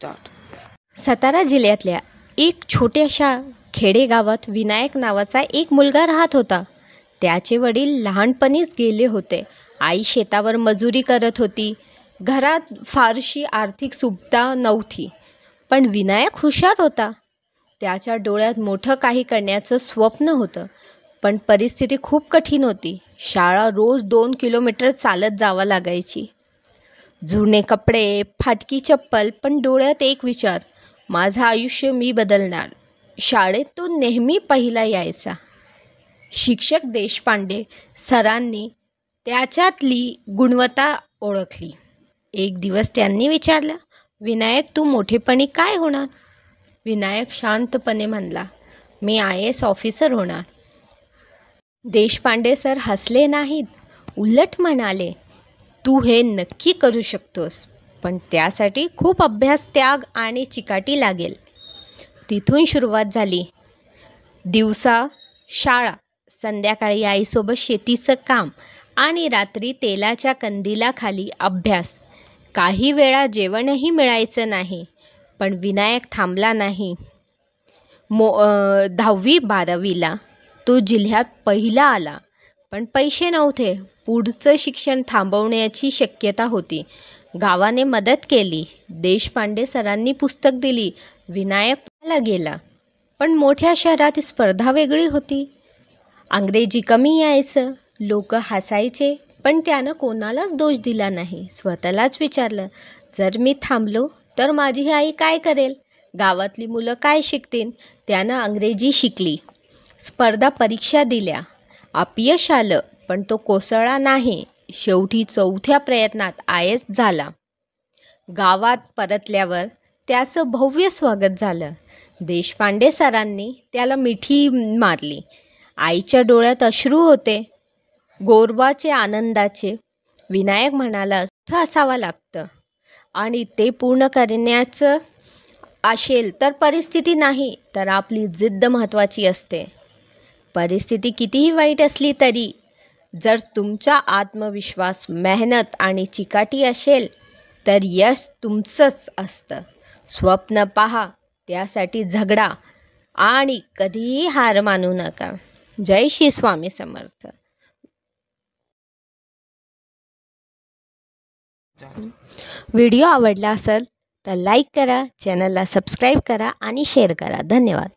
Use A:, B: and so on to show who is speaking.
A: Start.
B: Satara जिल्ह्यातल्या एक छोट्याशा खेडेगावात विनायक नावाचा एक मुलगा राहत होता. त्याचे वडील लहानपणीच गेले होते. आई शेतावर मजुरी करत होती. घरात फारशी आर्थिक सुबत्ता नव्हती. पण विनायक हुशार होता. त्याच्या डोळ्यात मोठं काही करण्याचं स्वप्न होतं. पण परिस्थिती खूप कठीण होती. शाळा रोज 2 किलोमीटर चालत जावं लागायची. जुने कपडे, फाटकी चप्पल, पण डोळ्यात एक विचार, माझं आयुष्य मी बदलणार. शाळेत तो नेहमी पहिला यायचा. शिक्षक देशपांडे सरांनी त्याच्यातली गुणवत्ता ओळखली. एक दिवस त्यांनी विचारलं, विनायक, तू मोठेपणी काय होणार? विनायक शांतपणे म्हणला, मी IAS ऑफिसर होणार. देशपांडे सर हसले नाहीत. उलट म्हणाले, तू हे नक्की करू शकतोस, पण त्यासाठी खूप अभ्यास, त्याग आणि चिकाटी लागेल. तिथून सुरुवात झाली. दिवसा शाळा, संध्याकाळी आईसोबत शेतीचं काम आणि रात्री तेलाच्या कंदिलाखाली अभ्यास. काही वेळा जेवणही मिळायचं नाही. पण विनायक थांबला नाही. 10वी-12वीला तो जिल्ह्यात पहिला आला. पण पैसे नव्हते. पुढचं शिक्षण थांबवण्याची शक्यता होती. गावाने मदत केली. देशपांडे सरांनी पुस्तक दिली. विनायक पुण्याला गेला. पण मोठ्या शहरात स्पर्धा वेगळी होती. अंग्रेजी कमी यायचं. लोक हसायचे. पण त्यानं कोणालाच दोष दिला नाही. स्वतःलाच विचारलं, जर मी थांबलो तर माझी आई काय करेल? गावातली मुलं काय शिकतील? त्यानं अंग्रेजी शिकली. स्पर्धा परीक्षा दिल्या. अपयश आलं, पण तो कोसळला नाही. शेवटी 4थ्या प्रयत्नात IAS झाला. गावात परतल्यावर त्याचं भव्य स्वागत झालं. देशपांडे सरांनी त्याला मिठी मारली. आईच्या डोळ्यात अश्रू होते, गौरवाचे, आनंदाचे. विनायक म्हणाला, मोठं असावं लागतं आणि ते पूर्ण करण्याचं असेल तर परिस्थिती नाही, तर आपली जिद्द महत्त्वाची असते. परिस्थिती कितीही वाईट असली तरी जर तुमचा आत्मविश्वास, मेहनत आणि चिकाटी असेल तर यश तुमचंच असतं. स्वप्न पहा, त्यासाठी झगडा आणि कधीही हार मानू नका. जय श्री स्वामी समर्थ. व्हिडिओ आवडला असेल तर लाईक करा, चॅनलला सबस्क्राईब करा आणि शेअर करा. धन्यवाद.